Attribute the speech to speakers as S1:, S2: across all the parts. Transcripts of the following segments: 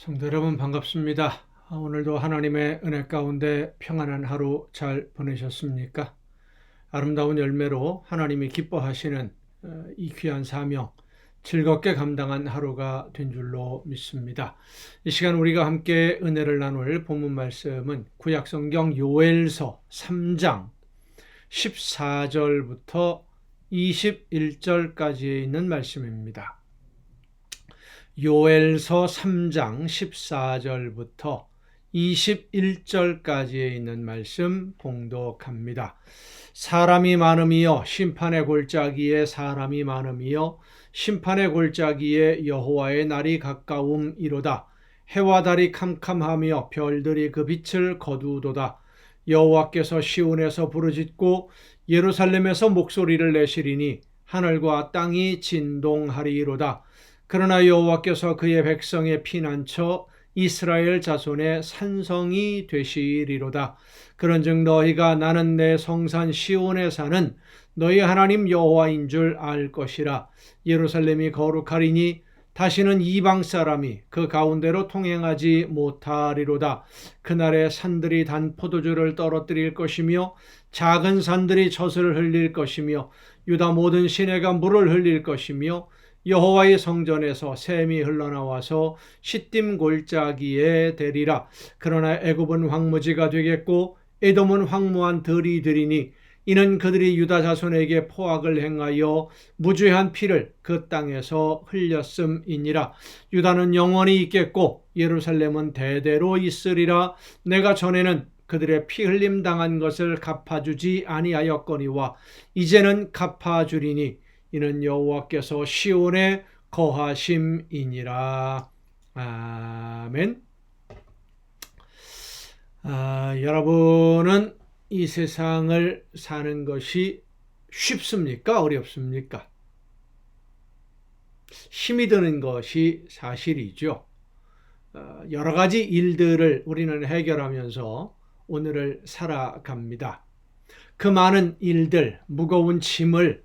S1: 성도 여러분 반갑습니다. 오늘도 하나님의 은혜 가운데 평안한 하루 잘 보내셨습니까? 아름다운 열매로 하나님이 기뻐하시는 이 귀한 사명 즐겁게 감당한 하루가 된 줄로 믿습니다. 이 시간 우리가 함께 은혜를 나눌 본문 말씀은 구약성경 요엘서 3장 14절부터 21절까지에 있는 말씀입니다. 요엘서 3장 14절부터 21절까지에 있는 말씀 봉독합니다. 사람이 많음이여 심판의 골짜기에 사람이 많음이여 심판의 골짜기에 여호와의 날이 가까움이로다. 해와 달이 캄캄하며 별들이 그 빛을 거두도다. 여호와께서 시온에서 부르짖고 예루살렘에서 목소리를 내시리니 하늘과 땅이 진동하리로다. 그러나 여호와께서 그의 백성의 피난처 이스라엘 자손의 산성이 되시리로다. 그런즉 너희가 나는 내 성산 시온에 사는 너희 하나님 여호와인 줄 알 것이라. 예루살렘이 거룩하리니 다시는 이방 사람이 그 가운데로 통행하지 못하리로다. 그날에 산들이 단 포도주를 떨어뜨릴 것이며 작은 산들이 젖을 흘릴 것이며 유다 모든 시내가 물을 흘릴 것이며 여호와의 성전에서 샘이 흘러나와서 시딤 골짜기에 되리라. 그러나 애굽은 황무지가 되겠고 에돔은 황무한 들이 되리니 이는 그들이 유다 자손에게 포악을 행하여 무죄한 피를 그 땅에서 흘렸음이니라. 유다는 영원히 있겠고 예루살렘은 대대로 있으리라. 내가 전에는 그들의 피 흘림 당한 것을 갚아주지 아니하였거니와 이제는 갚아주리니 이는 여호와께서 시온에 거하심이니라. 아멘. 여러분은 이 세상을 사는 것이 쉽습니까? 어렵습니까? 힘이 드는 것이 사실이죠. 여러 가지 일들을 우리는 해결하면서 오늘을 살아갑니다. 그 많은 일들, 무거운 짐을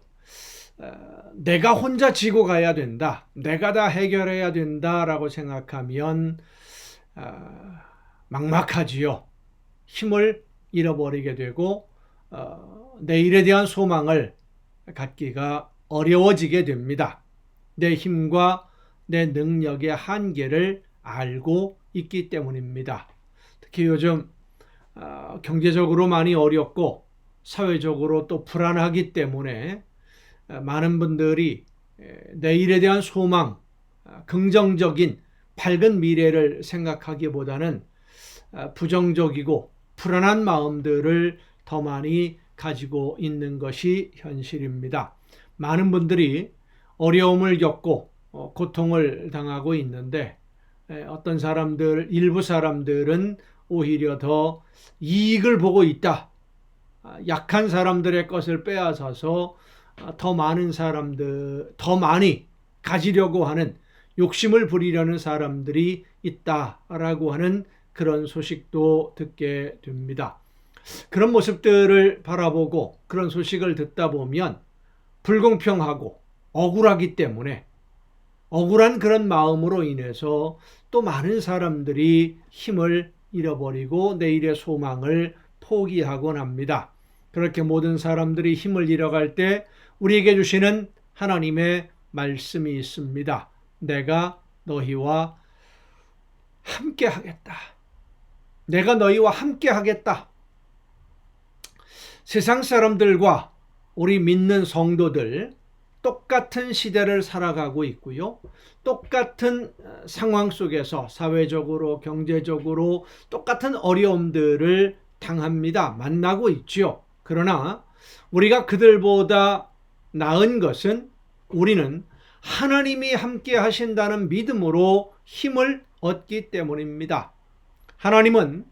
S1: 내가 혼자 지고 가야 된다, 내가 다 해결해야 된다라고 생각하면 막막하지요. 힘을 잃어버리게 되고 내일에 대한 소망을 갖기가 어려워지게 됩니다. 내 힘과 내 능력의 한계를 알고 있기 때문입니다. 특히 요즘 경제적으로 많이 어렵고 사회적으로 또 불안하기 때문에 많은 분들이 내일에 대한 소망, 긍정적인 밝은 미래를 생각하기보다는 부정적이고 불안한 마음들을 더 많이 가지고 있는 것이 현실입니다. 많은 분들이 어려움을 겪고 고통을 당하고 있는데 어떤 사람들, 일부 사람들은 오히려 더 이익을 보고 있다. 약한 사람들의 것을 빼앗아서 더 많은 사람들, 더 많이 가지려고 하는 욕심을 부리려는 사람들이 있다라고 하는 그런 소식도 듣게 됩니다. 그런 모습들을 바라보고 그런 소식을 듣다 보면 불공평하고 억울하기 때문에 억울한 그런 마음으로 인해서 또 많은 사람들이 힘을 잃어버리고 내일의 소망을 포기하곤 합니다. 그렇게 모든 사람들이 힘을 잃어갈 때 우리에게 주시는 하나님의 말씀이 있습니다. 내가 너희와 함께 하겠다. 내가 너희와 함께 하겠다. 세상 사람들과 우리 믿는 성도들 똑같은 시대를 살아가고 있고요. 똑같은 상황 속에서 사회적으로 경제적으로 똑같은 어려움들을 당합니다. 만나고 있죠. 그러나 우리가 그들보다 나은 것은 우리는 하나님이 함께 하신다는 믿음으로 힘을 얻기 때문입니다. 하나님은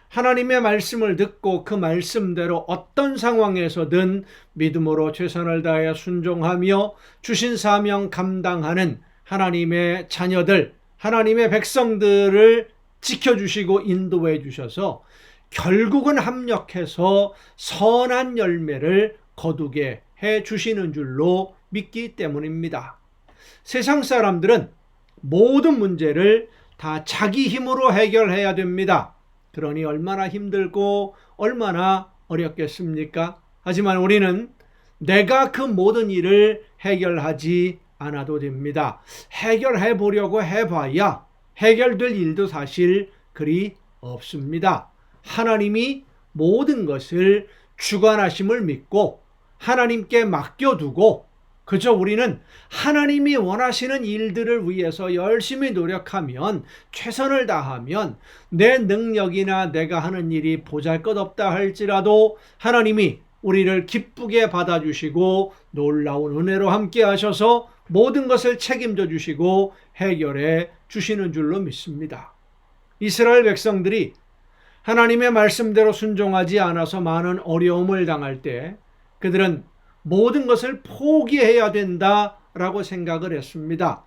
S1: 하나님의 말씀을 듣고 그 말씀대로 어떤 상황에서든 믿음으로 최선을 다해 순종하며 주신 사명 감당하는 하나님의 자녀들, 하나님의 백성들을 지켜주시고 인도해 주셔서 결국은 합력해서 선한 열매를 거두게 해 주시는 줄로 믿기 때문입니다. 세상 사람들은 모든 문제를 다 자기 힘으로 해결해야 됩니다. 그러니 얼마나 힘들고 얼마나 어렵겠습니까? 하지만 우리는 내가 그 모든 일을 해결하지 않아도 됩니다. 해결해 보려고 해봐야 해결될 일도 사실 그리 없습니다. 하나님이 모든 것을 주관하심을 믿고 하나님께 맡겨두고 그저 우리는 하나님이 원하시는 일들을 위해서 열심히 노력하면, 최선을 다하면 내 능력이나 내가 하는 일이 보잘것없다 할지라도 하나님이 우리를 기쁘게 받아주시고 놀라운 은혜로 함께 하셔서 모든 것을 책임져 주시고 해결해 주시는 줄로 믿습니다. 이스라엘 백성들이 하나님의 말씀대로 순종하지 않아서 많은 어려움을 당할 때 그들은 모든 것을 포기해야 된다라고 생각을 했습니다.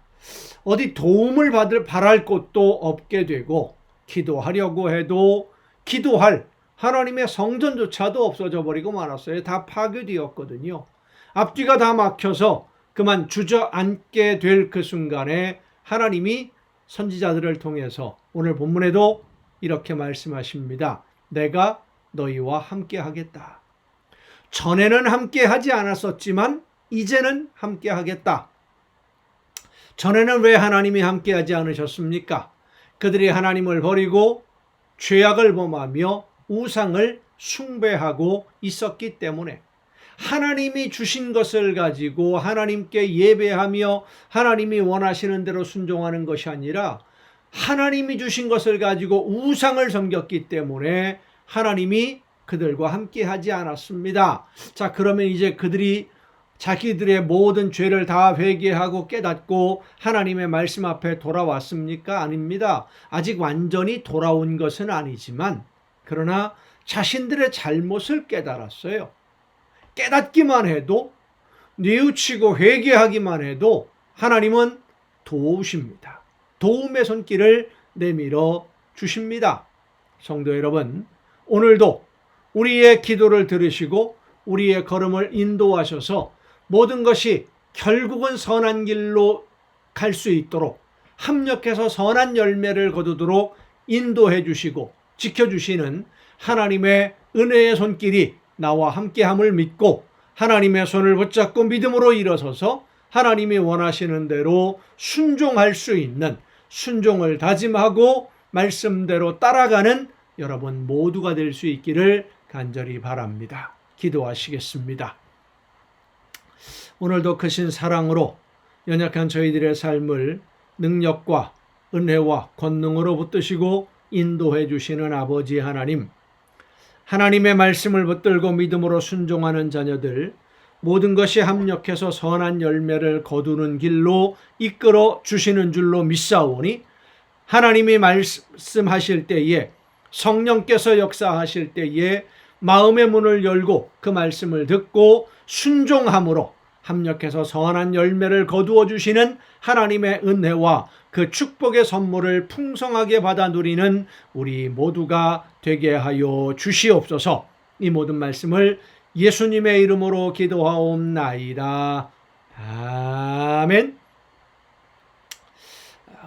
S1: 어디 도움을 바랄 곳도 없게 되고 기도하려고 해도 기도할 하나님의 성전조차도 없어져 버리고 말았어요. 다 파괴되었거든요. 앞뒤가 다 막혀서 그만 주저앉게 될 그 순간에 하나님이 선지자들을 통해서 오늘 본문에도 이렇게 말씀하십니다. 내가 너희와 함께 하겠다. 전에는 함께 하지 않았었지만 이제는 함께 하겠다. 전에는 왜 하나님이 함께 하지 않으셨습니까? 그들이 하나님을 버리고 죄악을 범하며 우상을 숭배하고 있었기 때문에 하나님이 주신 것을 가지고 하나님께 예배하며 하나님이 원하시는 대로 순종하는 것이 아니라 하나님이 주신 것을 가지고 우상을 섬겼기 때문에 하나님이 그들과 함께 하지 않았습니다. 자, 그러면 이제 그들이 자기들의 모든 죄를 다 회개하고 깨닫고 하나님의 말씀 앞에 돌아왔습니까? 아닙니다. 아직 완전히 돌아온 것은 아니지만 그러나 자신들의 잘못을 깨달았어요. 깨닫기만 해도, 뉘우치고 회개하기만 해도 하나님은 도우십니다. 도움의 손길을 내밀어 주십니다. 성도 여러분, 오늘도 우리의 기도를 들으시고 우리의 걸음을 인도하셔서 모든 것이 결국은 선한 길로 갈 수 있도록 합력해서 선한 열매를 거두도록 인도해 주시고 지켜주시는 하나님의 은혜의 손길이 나와 함께함을 믿고 하나님의 손을 붙잡고 믿음으로 일어서서 하나님이 원하시는 대로 순종할 수 있는, 순종을 다짐하고 말씀대로 따라가는 여러분 모두가 될 수 있기를 간절히 바랍니다. 기도하시겠습니다. 오늘도 크신 사랑으로 연약한 저희들의 삶을 능력과 은혜와 권능으로 붙드시고 인도해 주시는 아버지 하나님, 하나님의 말씀을 붙들고 믿음으로 순종하는 자녀들, 모든 것이 합력해서 선한 열매를 거두는 길로 이끌어 주시는 줄로 믿사오니 하나님이 말씀하실 때에, 성령께서 역사하실 때에 마음의 문을 열고 그 말씀을 듣고 순종함으로 합력해서 선한 열매를 거두어 주시는 하나님의 은혜와 그 축복의 선물을 풍성하게 받아 누리는 우리 모두가 되게 하여 주시옵소서. 이 모든 말씀을 예수님의 이름으로 기도하옵나이다. 아멘.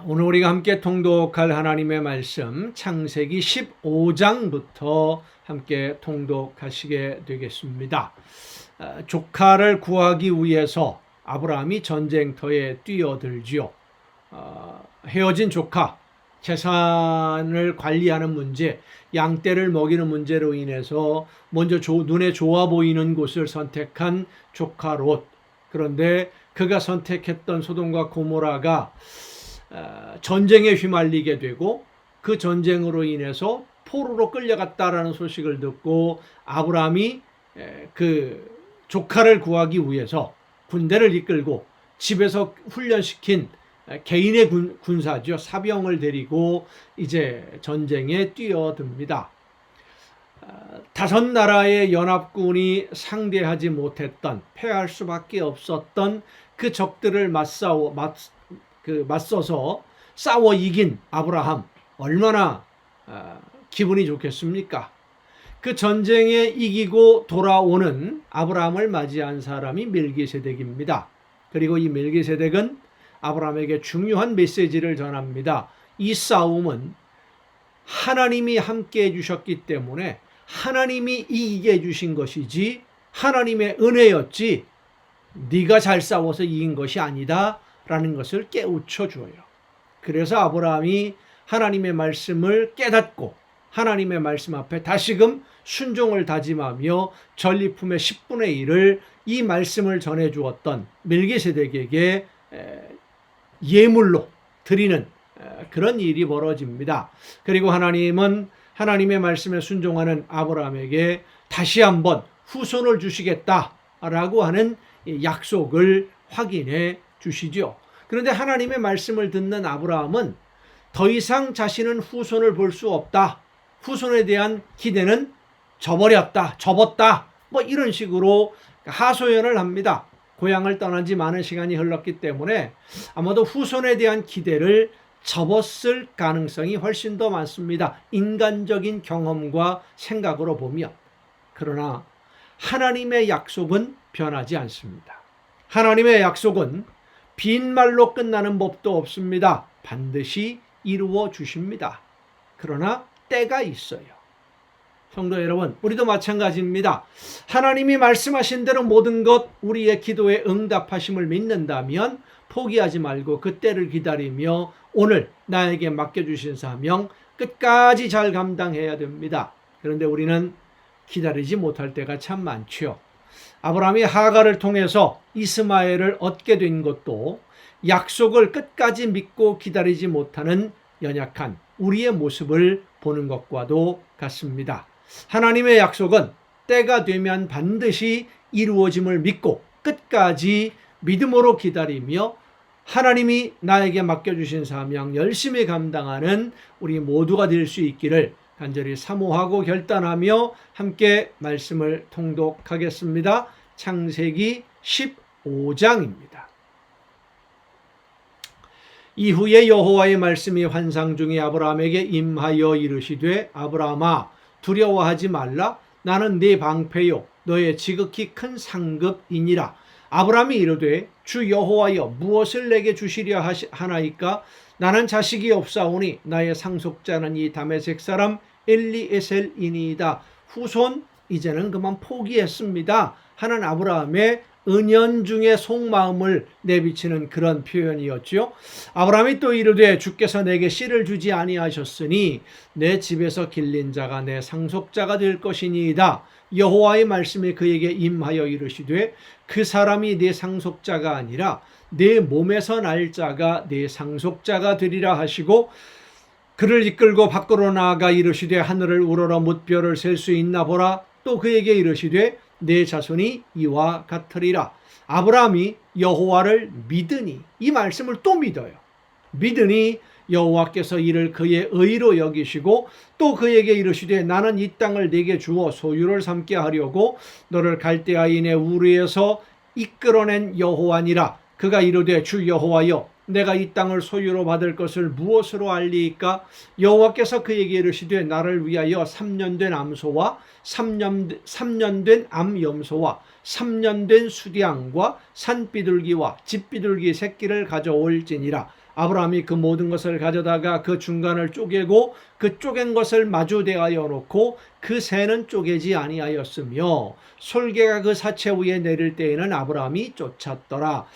S1: 오늘 우리가 함께 통독할 하나님의 말씀 창세기 15장부터 함께 통독하시게 되겠습니다. 조카를 구하기 위해서 아브라함이 전쟁터에 뛰어들지요. 헤어진 조카, 재산을 관리하는 문제, 양떼를 먹이는 문제로 인해서 먼저 눈에 좋아 보이는 곳을 선택한 조카 롯. 그런데 그가 선택했던 소돔과 고모라가 전쟁에 휘말리게 되고 그 전쟁으로 인해서 포로로 끌려갔다라는 소식을 듣고 아브라함이 그 조카를 구하기 위해서 군대를 이끌고 집에서 훈련시킨 개인의 군사죠. 사병을 데리고 이제 전쟁에 뛰어듭니다. 5나라의 연합군이 상대하지 못했던, 패할 수밖에 없었던 그 적들을 맞서서 싸워 이긴 아브라함, 얼마나 기분이 좋겠습니까? 그 전쟁에 이기고 돌아오는 아브라함을 맞이한 사람이 멜기세덱입니다. 그리고 이 멜기세덱은 아브라함에게 중요한 메시지를 전합니다. 이 싸움은 하나님이 함께 해주셨기 때문에 하나님이 이기게 해주신 것이지 하나님의 은혜였지 네가 잘 싸워서 이긴 것이 아니다 라는 것을 깨우쳐 줘요. 그래서 아브라함이 하나님의 말씀을 깨닫고 하나님의 말씀 앞에 다시금 순종을 다짐하며 전리품의 10분의 1을 이 말씀을 전해 주었던 멜기세덱에게 예물로 드리는 그런 일이 벌어집니다. 그리고 하나님은 하나님의 말씀에 순종하는 아브라함에게 다시 한번 후손을 주시겠다라고 하는 약속을 확인해 주시죠. 그런데 하나님의 말씀을 듣는 아브라함은 더 이상 자신은 후손을 볼 수 없다. 후손에 대한 기대는 접었다. 뭐 이런 식으로 하소연을 합니다. 고향을 떠난 지 많은 시간이 흘렀기 때문에 아마도 후손에 대한 기대를 접었을 가능성이 훨씬 더 많습니다. 인간적인 경험과 생각으로 보면. 그러나 하나님의 약속은 변하지 않습니다. 하나님의 약속은 빈말로 끝나는 법도 없습니다. 반드시 이루어 주십니다. 그러나 때가 있어요. 성도 여러분, 우리도 마찬가지입니다. 하나님이 말씀하신 대로 모든 것 우리의 기도에 응답하심을 믿는다면 포기하지 말고 그 때를 기다리며 오늘 나에게 맡겨주신 사명 끝까지 잘 감당해야 됩니다. 그런데 우리는 기다리지 못할 때가 참 많죠. 아브라함이 하갈을 통해서 이스마엘을 얻게 된 것도 약속을 끝까지 믿고 기다리지 못하는 연약한 우리의 모습을 보는 것과도 같습니다. 하나님의 약속은 때가 되면 반드시 이루어짐을 믿고 끝까지 믿음으로 기다리며 하나님이 나에게 맡겨주신 사명 열심히 감당하는 우리 모두가 될 수 있기를 간절히 사모하고 결단하며 함께 말씀을 통독하겠습니다. 창세기 15장입니다. 이후에 여호와의 말씀이 환상 중에 아브라함에게 임하여 이르시되 아브라함아 두려워하지 말라. 나는 네 방패요 너의 지극히 큰 상급이니라. 아브라함이 이르되 주 여호와여 무엇을 내게 주시려 하나이까? 나는 자식이 없사오니 나의 상속자는 이 다메섹 사람 엘리에셀이니이다. 후손 이제는 그만 포기했습니다 하는 아브라함의 은연중에 속마음을 내비치는 그런 표현이었죠. 아브라함이 또 이르되 주께서 내게 씨를 주지 아니하셨으니 내 집에서 길린 자가 내 상속자가 될 것이니이다. 여호와의 말씀이 그에게 임하여 이르시되 그 사람이 내 상속자가 아니라 내 몸에서 날 자가 내 상속자가 되리라 하시고 그를 이끌고 밖으로 나아가 이르시되 하늘을 우러러 뭇별을 셀 수 있나 보라. 또 그에게 이르시되 내 자손이 이와 같으리라. 아브라함이 여호와를 믿으니 이 말씀을 또 믿어요. 믿으니 여호와께서 이를 그의 의로 여기시고 또 그에게 이르시되 나는 이 땅을 네게 주어 소유를 삼게 하려고 너를 갈대아인의 우르에서 이끌어낸 여호와니라. 그가 이르되 주 여호와여 내가 이 땅을 소유로 받을 것을 무엇으로 알리이까? 여호와께서 그에게 이르시되 나를 위하여 3년 된 암소와 3년 된 암염소와 3년 된 수량과 산비둘기와 집비둘기 새끼를 가져올지니라. 아브라함이 그 모든 것을 가져다가 그 중간을 쪼개고 그 쪼갠 것을 마주 대하여 놓고 그 새는 쪼개지 아니하였으며 솔개가 그 사체 위에 내릴 때에는 아브라함이 쫓았더라.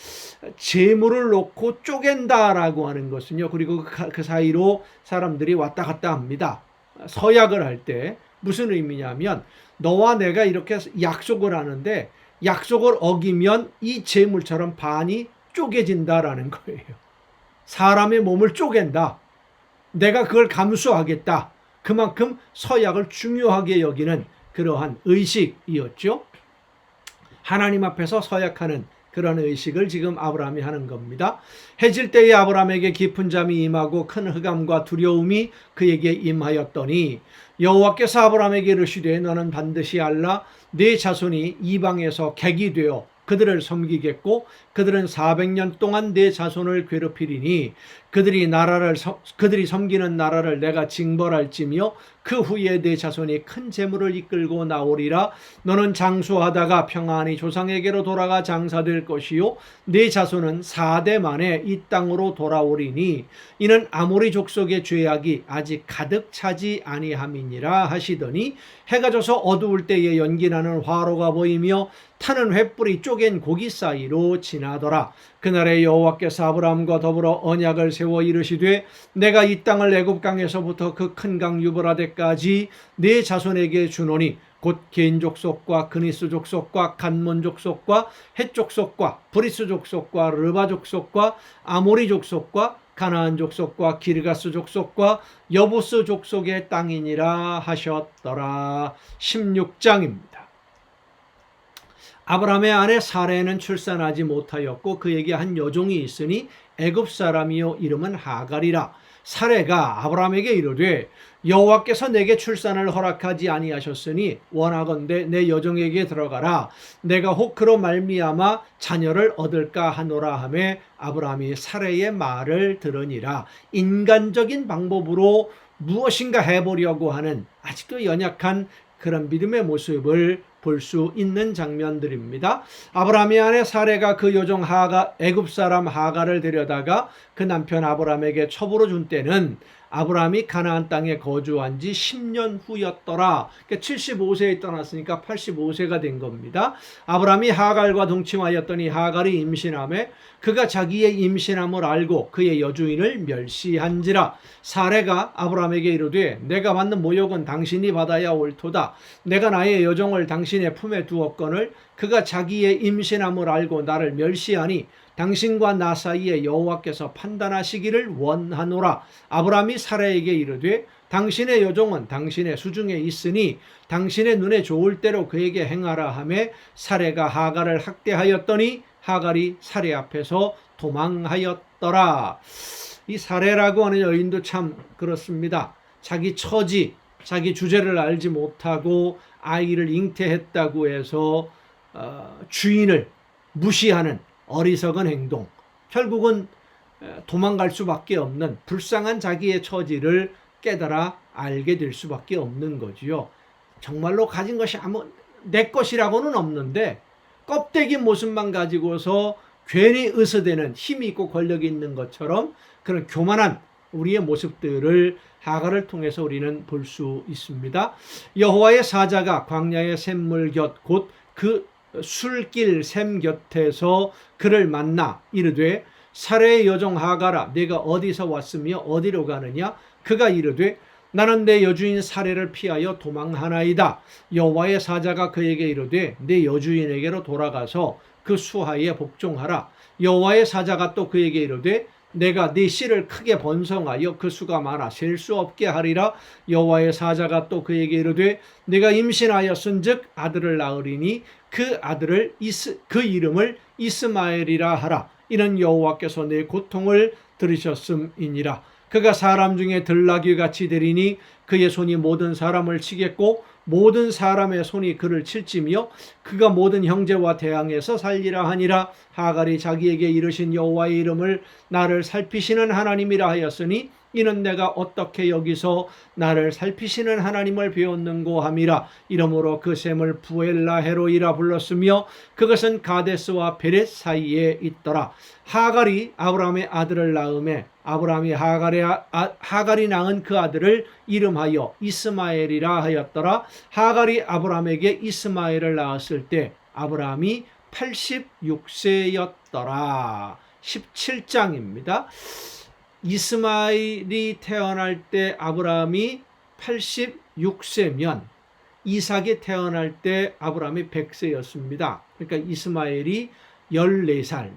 S1: 재물을 놓고 쪼갠다라고 하는 것은요. 그리고 그 사이로 사람들이 왔다 갔다 합니다. 서약을 할 때 무슨 의미냐면 너와 내가 이렇게 약속을 하는데 약속을 어기면 이 재물처럼 반이 쪼개진다라는 거예요. 사람의 몸을 쪼갠다. 내가 그걸 감수하겠다. 그만큼 서약을 중요하게 여기는 그러한 의식이었죠. 하나님 앞에서 서약하는 그런 의식을 지금 아브라함이 하는 겁니다. 해질 때에 아브라함에게 깊은 잠이 임하고 큰 흑암과 두려움이 그에게 임하였더니 여호와께서 아브라함에게 이르시되 너는 반드시 알라 네 자손이 이방에서 객이 되어 그들을 섬기겠고 그들은 400년 동안 내 자손을 괴롭히리니 그들이 섬기는 나라를 내가 징벌할지며 그 후에 내 자손이 큰 재물을 이끌고 나오리라. 너는 장수하다가 평안히 조상에게로 돌아가 장사될 것이요 네 자손은 4대 만에 이 땅으로 돌아오리니 이는 아모리 족속의 죄악이 아직 가득 차지 아니함이니라 하시더니 해가 져서 어두울 때에 연기나는 화로가 보이며 타는 횃불이 쪼갠 고기 사이로 지나더라. 그날에 여호와께서 아브라함과 더불어 언약을 세워 이르시되 내가 이 땅을 애굽 강에서부터 그 큰 강 유브라데까지 네 자손에게 주노니 곧 개인 족속과 그니스 족속과 간몬 족속과 헷 족속과 브리스 족속과 르바 족속과 아모리 족속과 가나안 족속과 기르가스 족속과 여부스 족속의 땅이니라 하셨더라. 16장입니다. 아브라함의 아내 사레는 출산하지 못하였고 그에게 한 여종이 있으니 애굽 사람이요 이름은 하갈이라. 사레가 아브라함에게 이르되 여호와께서 내게 출산을 허락하지 아니하셨으니 원하건대 내 여종에게 들어가라. 내가 혹 그로 말미암아 자녀를 얻을까 하노라 하매 아브라함이 사레의 말을 들으니라. 인간적인 방법으로 무엇인가 해보려고 하는 아직도 연약한 그런 믿음의 모습을 볼 수 있는 장면들입니다. 아브라함의 아내 사레가 그 여종 애굽 사람 하갈을 데려다가 그 남편 아브라함에게 첩으로 준 때는 아브라함이 가나안 땅에 거주한 지 10년 후였더라. 75세에 떠났으니까 85세가 된 겁니다. 아브라함이 하갈과 동침하였더니 하갈이 임신하매 그가 자기의 임신함을 알고 그의 여주인을 멸시한지라. 사레가 아브라함에게 이르되 내가 받는 모욕은 당신이 받아야 옳도다. 내가 나의 여종을 당신의 품에 두었거늘 그가 자기의 임신함을 알고 나를 멸시하니 당신과 나 사이에 여호와께서 판단하시기를 원하노라. 아브라함이 사라에게 이르되 당신의 여종은 당신의 수중에 있으니 당신의 눈에 좋을 대로 그에게 행하라 하매 사레가 하갈을 학대하였더니 하갈이 사레 앞에서 도망하였더라. 이 사레라고 하는 여인도 참 그렇습니다. 자기 처지, 자기 주제를 알지 못하고 아이를 잉태했다고 해서 주인을 무시하는 어리석은 행동, 결국은 도망갈 수밖에 없는 불쌍한 자기의 처지를 깨달아 알게 될 수밖에 없는 거지요. 정말로 가진 것이 내 것이라고는 없는데 껍데기 모습만 가지고서 괜히 의서대는 힘이 있고 권력이 있는 것처럼 그런 교만한 우리의 모습들을 하갈을 통해서 우리는 볼 수 있습니다. 여호와의 사자가 광야의 샘물 곁 곧 그 술길 샘 곁에서 그를 만나 이르되 사레의 여종 하갈아 네가 어디서 왔으며 어디로 가느냐. 그가 이르되 나는 내 여주인 사레를 피하여 도망하나이다. 여호와의 사자가 그에게 이르되 내 여주인에게로 돌아가서 그 수하에 복종하라. 여호와의 사자가 또 그에게 이르되 내가 네 씨를 크게 번성하여 그 수가 많아 셀 수 없게 하리라. 여호와의 사자가 또 그에게 이르되 네가 임신하였은즉 아들을 낳으리니 그 이름을 이스마엘이라 하라. 이는 여호와께서 내 고통을 들으셨음이니라. 그가 사람 중에 들나귀 같이 되리니 그의 손이 모든 사람을 치겠고 모든 사람의 손이 그를 칠지며 그가 모든 형제와 대항해서 살리라 하니라. 하갈이 자기에게 이르신 여호와의 이름을 나를 살피시는 하나님이라 하였으니 이는 내가 어떻게 여기서 나를 살피시는 하나님을 배웠는고 함이라. 이러므로 그 샘을 부엘라헤로이라 불렀으며 그것은 가데스와 베렛 사이에 있더라. 하갈이 아브라함의 아들을 낳음에 아브라함이 하갈이 낳은 그 아들을 이름하여 이스마엘이라 하였더라. 하갈이 아브라함에게 이스마엘을 낳았을 때 아브라함이 86세였더라. 17장입니다. 이스마엘이 태어날 때 아브라함이 86세면 이삭이 태어날 때 아브라함이 100세였습니다. 그러니까 이스마엘이 14살,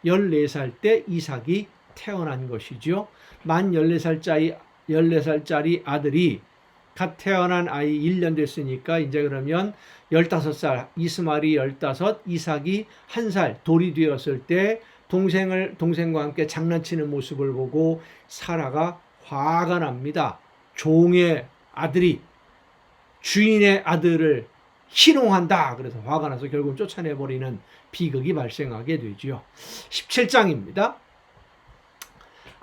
S1: 14살 때 이삭이 태어난 것이죠. 만 14살짜리 아들이 갓 태어난 아이 1년 됐으니까 이제 그러면 15살, 이스마엘이 15, 이삭이 1살 돌이 되었을 때 동생과 함께 장난치는 모습을 보고 사라가 화가 납니다. 종의 아들이 주인의 아들을 희롱한다. 그래서 화가 나서 결국 쫓아내버리는 비극이 발생하게 되죠. 17장입니다.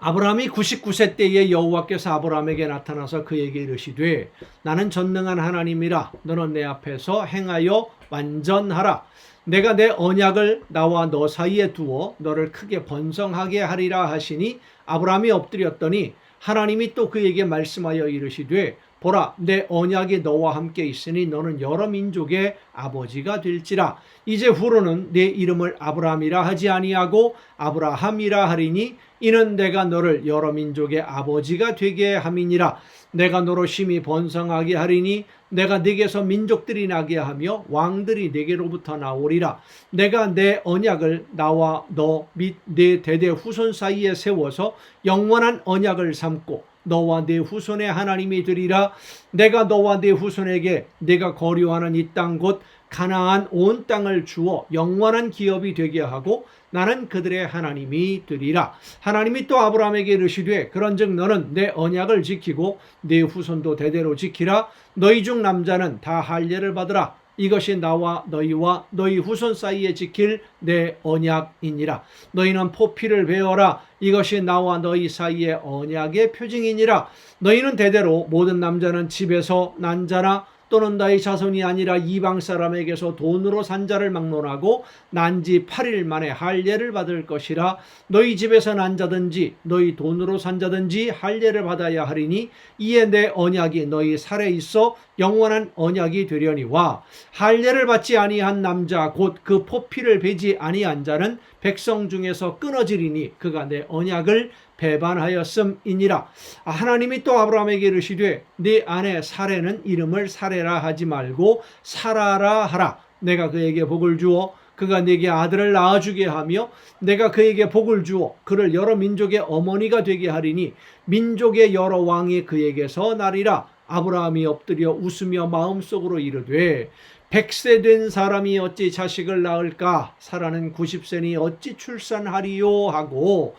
S1: 아브라함이 99세 때에 여호와께서 아브라함에게 나타나서 그에게 이르시되 나는 전능한 하나님이라 너는 내 앞에서 행하여 완전하라. 내가 내 언약을 나와 너 사이에 두어 너를 크게 번성하게 하리라 하시니 아브라함이 엎드렸더니 하나님이 또 그에게 말씀하여 이르시되 보라 내 언약이 너와 함께 있으니 너는 여러 민족의 아버지가 될지라. 이제 후로는 내 이름을 아브라함이라 하지 아니하고 아브라함이라 하리니 이는 내가 너를 여러 민족의 아버지가 되게 함이니라. 내가 너로 심히 번성하게 하리니 내가 네게서 민족들이 나게 하며 왕들이 네게로부터 나오리라. 내가 내 언약을 나와 너 및 네 대대 후손 사이에 세워서 영원한 언약을 삼고 너와 네 후손의 하나님이 되리라. 내가 너와 네 후손에게 네가 거류하는 이 땅 곧 가나안 온 땅을 주어 영원한 기업이 되게 하고 나는 그들의 하나님이 되리라. 하나님이 또 아브라함에게 이르시되 그런즉 너는 내 언약을 지키고 네 후손도 대대로 지키라. 너희 중 남자는 다 할례를 받으라. 이것이 나와 너희와 너희 후손 사이에 지킬 내 언약이니라. 너희는 포피를 베어라. 이것이 나와 너희 사이의 언약의 표징이니라. 너희는 대대로 모든 남자는 집에서 난 자나 또는 나의 자손이 아니라 이방 사람에게서 돈으로 산 자를 막론하고 난 지 8일 만에 할례를 받을 것이라. 너희 집에서 난 자든지 너희 돈으로 산 자든지 할례를 받아야 하리니 이에 내 언약이 너희 살에 있어 영원한 언약이 되려니와 할례를 받지 아니한 남자 곧 그 포피를 베지 아니한 자는 백성 중에서 끊어지리니 그가 내 언약을 배반하였음이니라. 하나님이 또 아브라함에게 이르시되 네 아내 사레는 이름을 사레라 하지 말고 사라라 하라. 내가 그에게 복을 주어 그가 네게 아들을 낳아주게 하며 내가 그에게 복을 주어 그를 여러 민족의 어머니가 되게 하리니 민족의 여러 왕이 그에게서 나리라. 아브라함이 엎드려 웃으며 마음속으로 이르되 100세 된 사람이 어찌 자식을 낳을까? 사라는 90세니 어찌 출산하리요? 하고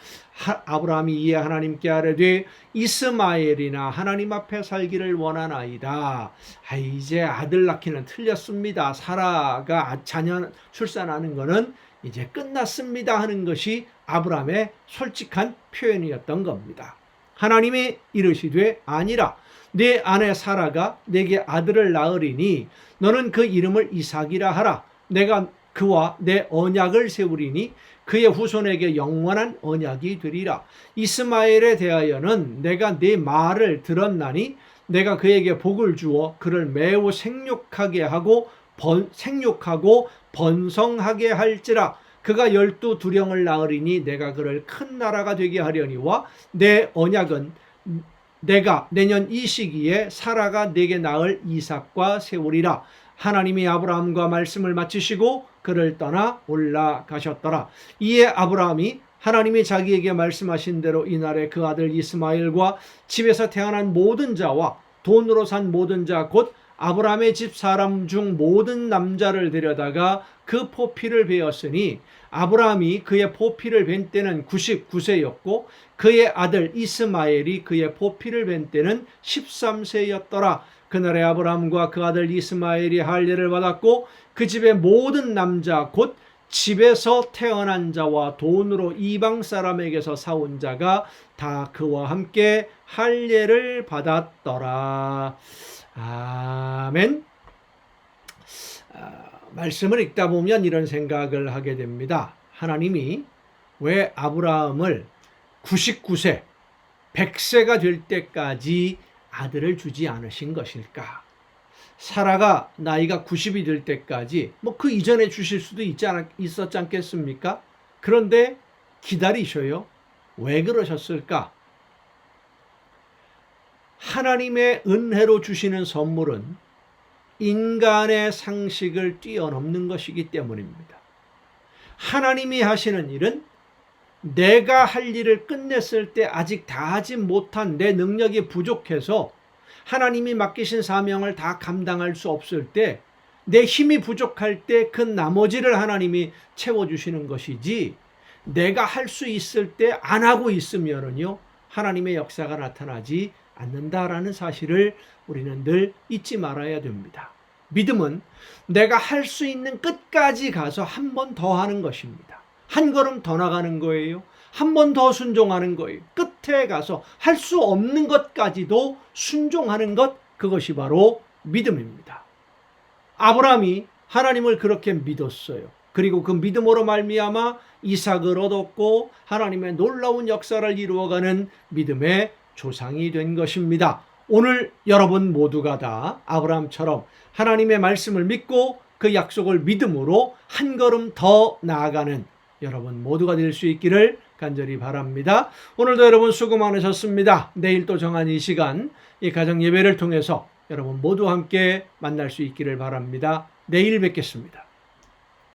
S1: 아브라함이 이에 하나님께 아뢰되 이스마엘이나 하나님 앞에 살기를 원하나이다. 이제 아들 낳기는 틀렸습니다. 사라가 자녀 출산하는 것은 이제 끝났습니다 하는 것이 아브라함의 솔직한 표현이었던 겁니다. 하나님이 이르시되 아니라 네 아내 사라가 네게 아들을 낳으리니 너는 그 이름을 이삭이라 하라. 내가 그와 내 언약을 세우리니 그의 후손에게 영원한 언약이 되리라. 이스마엘에 대하여는 내가 네 말을 들었나니 내가 그에게 복을 주어 그를 매우 생육하게 하고 번성하게 할지라. 그가 12두령을 낳으리니 내가 그를 큰 나라가 되게 하려니와 내 언약은 내가 내년 이 시기에 사라가 내게 낳을 이삭과 세우리라. 하나님이 아브라함과 말씀을 마치시고 그를 떠나 올라가셨더라. 이에 아브라함이 하나님이 자기에게 말씀하신 대로 이날에 그 아들 이스마엘과 집에서 태어난 모든 자와 돈으로 산 모든 자 곧 아브라함의 집 사람 중 모든 남자를 데려다가 그 포피를 베었으니 아브라함이 그의 포피를 벤 때는 99세였고 그의 아들 이스마엘이 그의 포피를 벤 때는 13세였더라. 그날에 아브라함과 그 아들 이스마엘이 할례를 받았고 그 집의 모든 남자 곧 집에서 태어난 자와 돈으로 이방 사람에게서 사온 자가 다 그와 함께 할례를 받았더라. 아멘. 말씀을 읽다 보면 이런 생각을 하게 됩니다. 하나님이 왜 아브라함을 99세, 100세가 될 때까지 아들을 주지 않으신 것일까? 사라가 나이가 90이 될 때까지 그 이전에 주실 수도 있었지 않겠습니까? 그런데 기다리셔요. 왜 그러셨을까? 하나님의 은혜로 주시는 선물은 인간의 상식을 뛰어넘는 것이기 때문입니다. 하나님이 하시는 일은 내가 할 일을 끝냈을 때 아직 다 하지 못한 내 능력이 부족해서 하나님이 맡기신 사명을 다 감당할 수 없을 때 내 힘이 부족할 때 그 나머지를 하나님이 채워주시는 것이지 내가 할 수 있을 때 안 하고 있으면은요 하나님의 역사가 나타나지 않는다라는 사실을 우리는 늘 잊지 말아야 됩니다. 믿음은 내가 할 수 있는 끝까지 가서 한 번 더 하는 것입니다. 한 걸음 더 나가는 거예요. 한 번 더 순종하는 거예요. 끝에 가서 할 수 없는 것까지도 순종하는 것, 그것이 바로 믿음입니다. 아브라함이 하나님을 그렇게 믿었어요. 그리고 그 믿음으로 말미암아 이삭을 얻었고 하나님의 놀라운 역사를 이루어가는 믿음의 조상이 된 것입니다. 오늘 여러분 모두가 다 아브라함처럼 하나님의 말씀을 믿고 그 약속을 믿음으로 한 걸음 더 나아가는 여러분 모두가 될 수 있기를 간절히 바랍니다. 오늘도 여러분 수고 많으셨습니다. 내일 또 정한 이 시간, 이 가정 예배를 통해서 여러분 모두 함께 만날 수 있기를 바랍니다. 내일 뵙겠습니다.